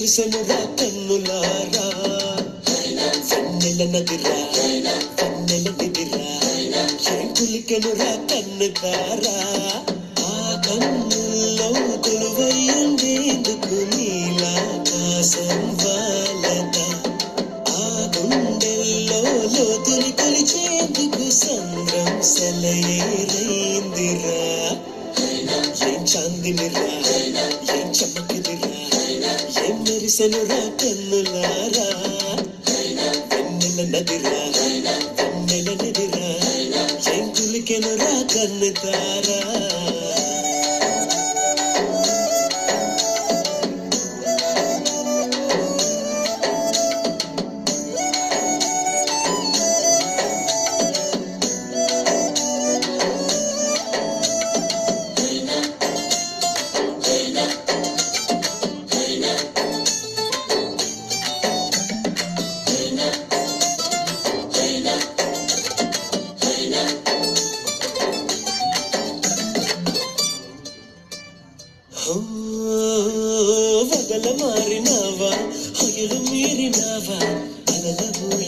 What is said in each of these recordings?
మెరిసెనురా కన్నులారా వెన్నెల నదిరా వెన్నెల నిదిరా ఏం కులికెనురా కన్నుదారా ఆ కన్నుల్లో కొలువయ్యుండేందుకు నీలాకాశం వాలదా ఆ గుండెల్లో లోతుని కొలిచేందుకు సంద్రం సెలయేరైందిరా ఏం చాందినిరా ఏం చమకినిరా ఏం మెరిసెనురా కన్నులారా వెన్నెల నదిరా వెన్నెల నదిరా ఏం కులికెనురా కన్నుదారా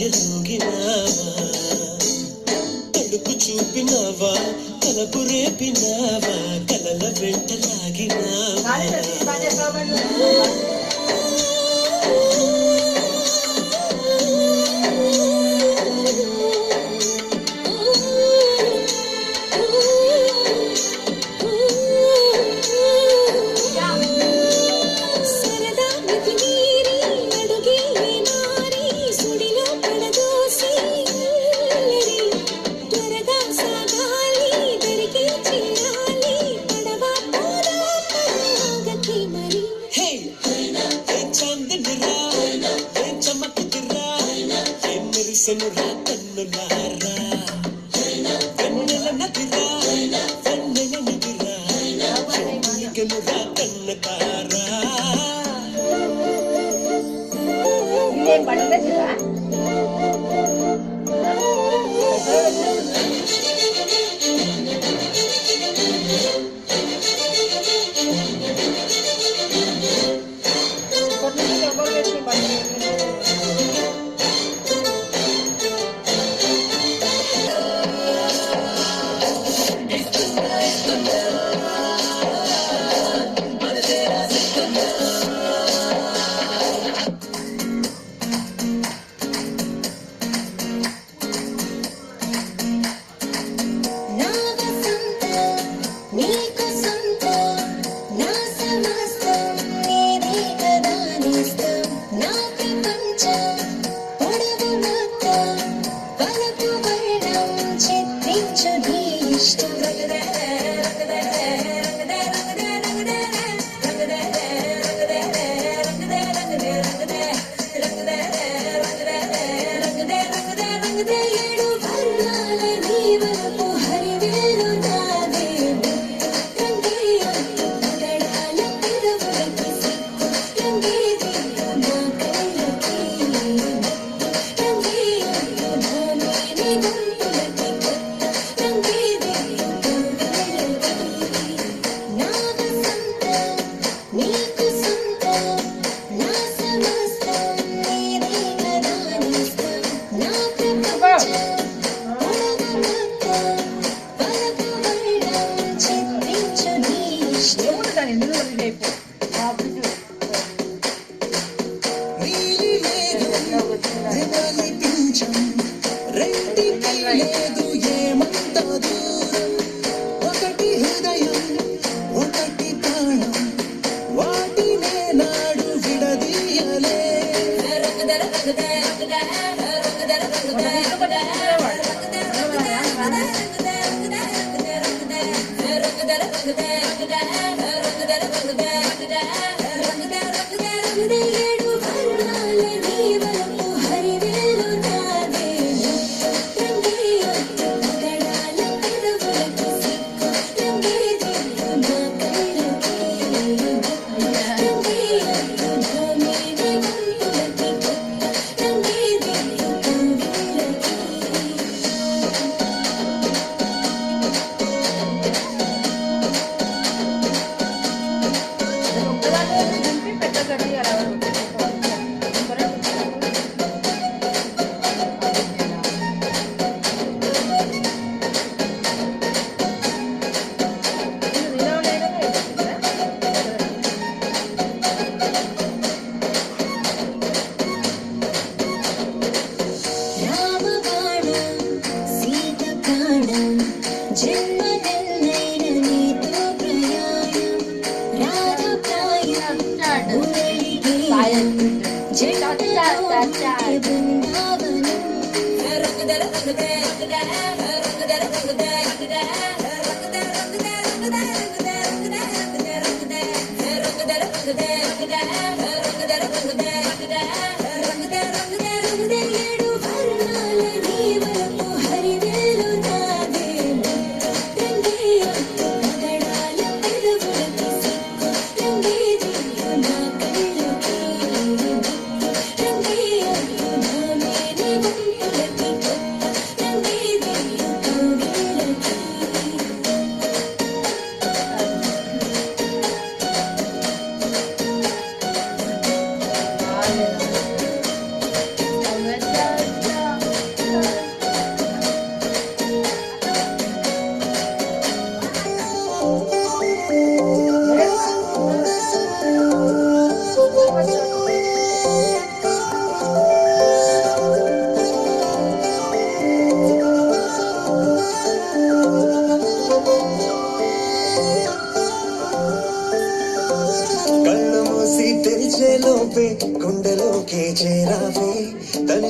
ఎరుగినావా తడుపు చూపినావా తలపు రేపినావా కలల వెంట లాగినావా మెరిసెనురా కన్నులారా వెన్నెల నదిరా వెన్నెల నదిరా ఎన్నికెనురా కన్నతారా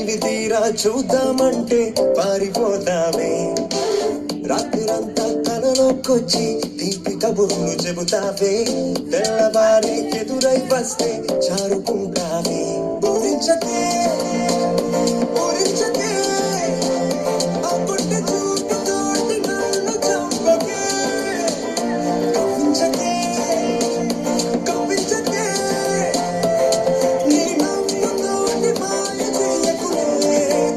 తనివి తీరా చూద్దామంటే పారిపోతావే. రాత్రిరంతా కలలోకొచ్చి తీపి కబుర్లు చెబుతావే. తెల్లవారి ఎదురై వస్తే చారుకుంటావే. పూరించకే పూరించకే ఆ పుట్టె చూపుతోటి నన్ను చంపకే. కవ్వించకే కవ్వించకే నీ నవ్వుతోటి మాయ చేయకులే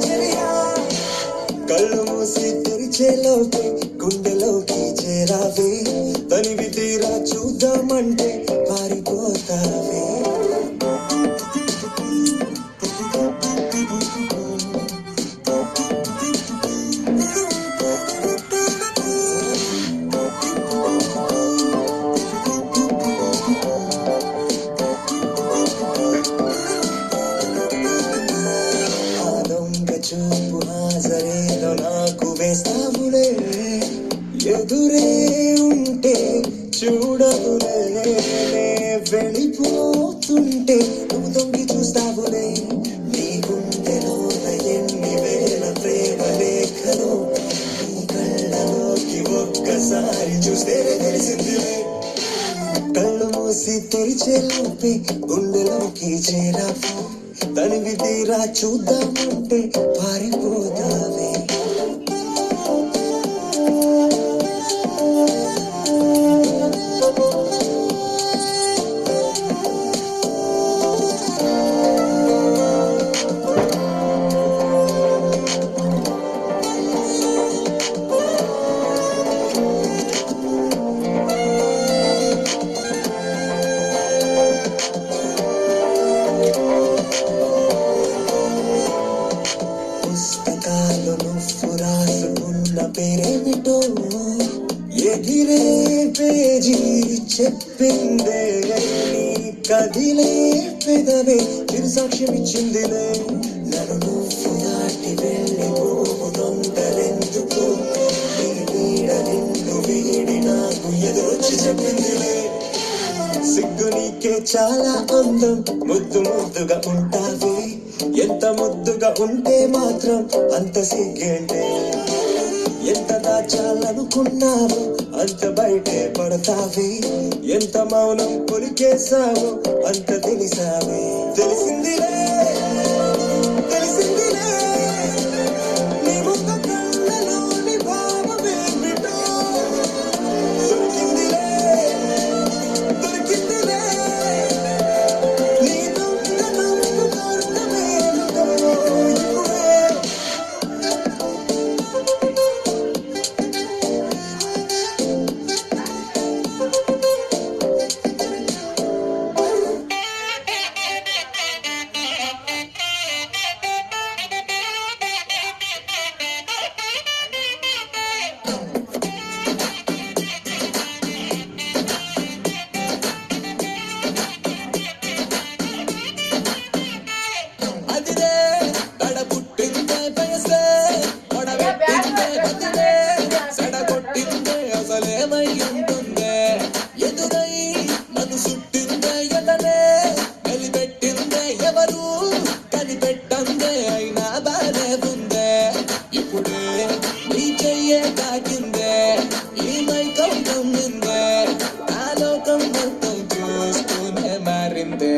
చెలియా. కళ్ళు మూసి తెరిచేలోపే గుండెలోకి చేరావే. తనివి తీరా చూద్దామంటే పారిపోతావే. ఆ దొంగ చూపు హాజరేలో నాకు వేస్తావులే. ఎదురే ఉంటే చూడవులే. వెళ్ళిపోతుంటే నువ్వు తొంగి చూస్తావులే. నీ గుండెలోన ఎన్ని వేల ప్రేమ లేఖలు నీ కళ్ళలోకి ఒక్కసారి చూస్తే తెలిసిందిలే. కళ్ళు మూసి తెరిచేలోపే గుండెలోకి చేరావు. తనివి తీరా చూద్దామంటే పారిపోతావే. పుస్తకాలు నువ్వు రాసుకున్న పేరేమిటో ఎగిరే పేజీ చెప్పిందే. నీ కదిలే పెదవే చిరు సాక్ష్యం ఇచ్చిందిలే. నన్ను నువ్వు దాటి వెళ్ళిపోవు తొందరెందుకు. నీ నీడ నిన్ను వీడి నాకు ఎదురొచ్చి చెప్పిందిలే. సిగ్గు నీకే చాలా అందం ముద్దు ముద్దుగా ఉంటావే. ఎంత ముద్దుగా ఉంటే మాత్రం అంత సిగ్గేంటే. ఎంత దాచాలనుకున్నావో అంత బయటే పడతావే. ఎంత మౌనం పొలికేసావో అంత తెలిసావే. తెలిసిందిలే తెలిసిందిలే నీ ముఖ కళ్ళలోని భావమేమిటో. దొరికిందిలే దొరికిందిలే నీ దొంగ నవ్వుకు అర్థమేమిటో ఇప్పుడే. అదిరే తడబుట్టిందే వయసే తొడబెట్టిందే బతిరే సడగొట్టిందే అసలేమై ఉంటుందే. ఎదురై నన్ను సుట్టిందే ఎదనే వెలిపెట్టిందే ఎవరు కనిపెట్టందే. అయినా బానే ఉందే ఇప్పుడే నీ చెయ్యే తాకిందే. ఈ మైకం కమ్మిందే ఆ లోకం మొత్తం చూస్తూనే మారిందే.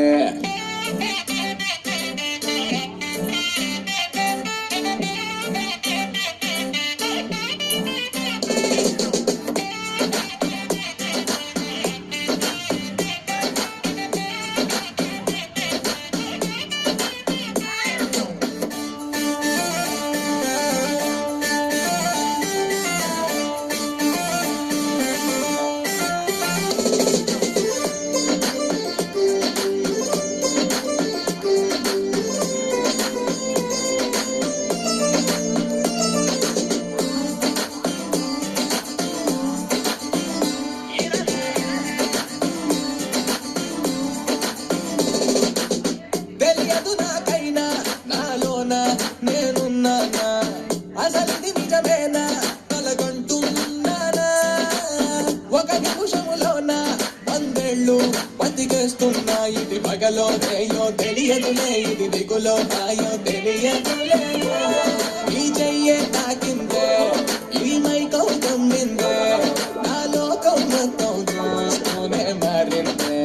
బతికేస్తున్నా ఇది పగలో రేయో తెలియ తెలియదులే ఇది దిగులో మాయో తెలియదులే ఈ చెయ్యే తాకిందే ఈ మైకం కమ్మిందే నా లోకం మొత్తం చూస్తూనే మారిందే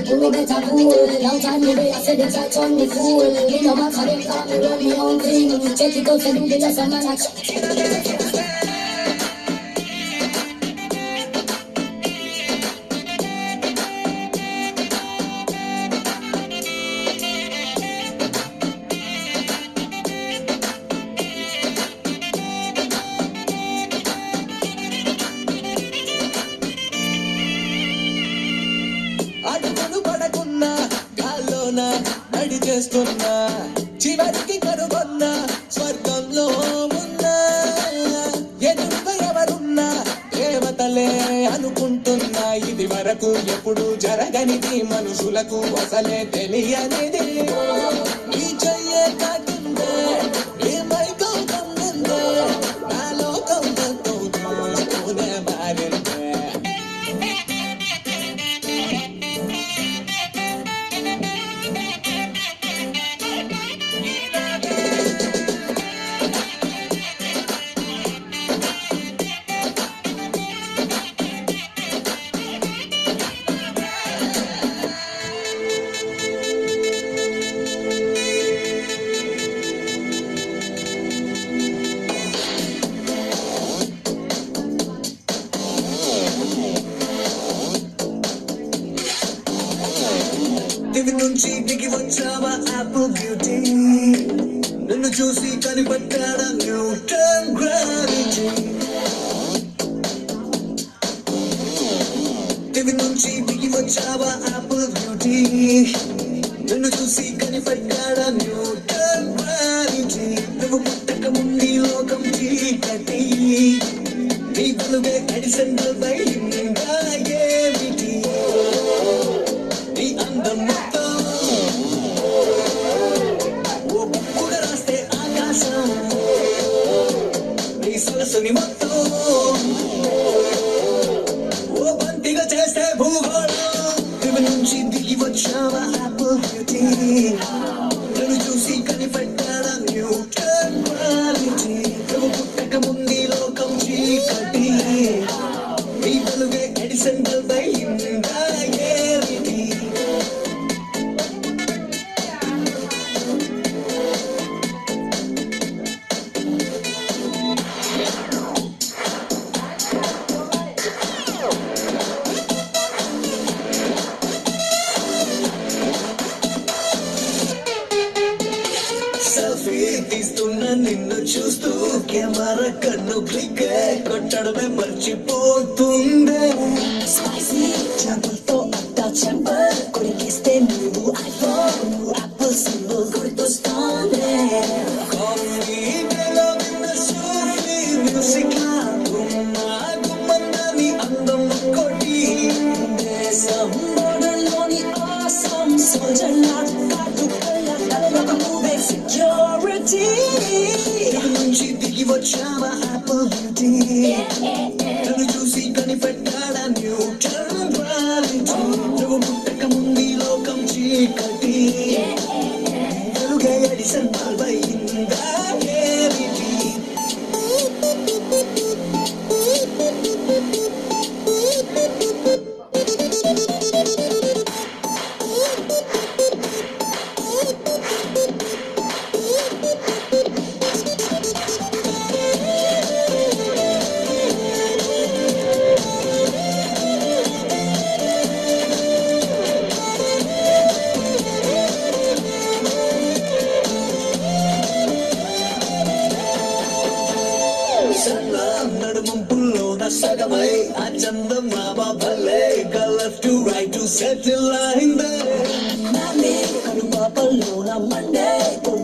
Give me better cool. Long time you be, I said that I turn me fool. You know my time, got me run me own thing. Check it out, and do the just a man. I check. అడుగులు పడకున్నా గాల్లోన నడి చేస్తున్నా చివరికి కనుగొన్నా స్వర్గంలో ఉన్నా ఎదురుగా ఎవరున్నా దేవతలే అనుకుంటున్నా ఇది వరకు ఎప్పుడు జరగనిది మనుషులకు అసలే తెలియనిది నీ చెయ్యే కాకిందే నీ మైకం కమ్మిందే నా లోకం ఎంతో చూస్తూనే మారిందే దివి నుంచి దిగి వచ్చావా యాపిల్ బ్యూటీ నిన్ను చూసి కనిపెట్టాడా న్యూటన్ గ్రావిటీ దివి నుంచి దిగి వచ్చావా యాపిల్ బ్యూటీ నిన్ను చూసి కనిపెట్టాడా న్యూటన్ గ్రావిటీ నువ్వు పుట్టక ముందు లోకం చీకటి నీ వెలుగే ఎడిసన్ బయలుగా ఏమిటి నీ అందం మొత్తం ఓ బుక్కుగా రాస్తే ఆకాశం నీ సొగసుని మొత్తం ఓ బంతిగా చేస్తే భూగోళం దివి నుంచి దిగి వచ్చావా యాపిల్ బ్యూటీ నన్ను చూసి కనిపెట్టాడా న్యూటన్ గ్రావిటీ నువ్వు పుట్టక ముందు లోకం చీకటి నీ వెలుగే ఎడిసన్ బయలుగా ఏమిటి సెల్ఫీ తీస్తున్న నిన్ను చూస్తూ కెమెరా కన్ను click కొట్టడమే మర్చిపోతుందే Spicy, jumble to the chamber. కొరికేస్తే నువ్వు iPhone, నువ్వు Apple symbol గుర్తొస్తోంది. కాఫీ మేలో విన్న సూఫీ మ్యూజిక్ లా గుమ్మందని అందం కొట్టి దేశం borderలోని awesome soldier లా కాటుకల్ల తలలకు నువ్వే security. దివి నుంచి దిగి వచ్చావా యాపిల్ బ్యూటీ నన్ను చూసి కనిపెట్టాడా న్యూటన్ గ్రావిటీ నువ్వు పుట్టక ముందు లోకం చీకటి వెలుగే ఎడిసన్ బల్బయిందా ఏమిటి నడుమంపుల్లో సగమై ఆ చందమామ భలే left to right to settle అయిందే నానే కనుపాపల్లోన మండే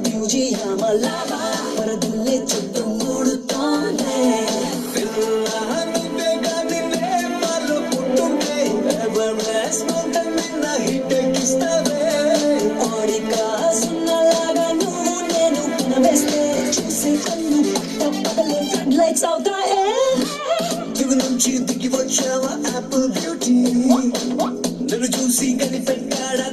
మ్యూజియం లాగా పరదుల్ని చుట్టూ మూడుతోంది. పిల్ల నువ్వే కానీ నే మాలో పుట్టుంటే ఎవరెస్ట్ నిన్ను చూసి కనిపెట్టాడా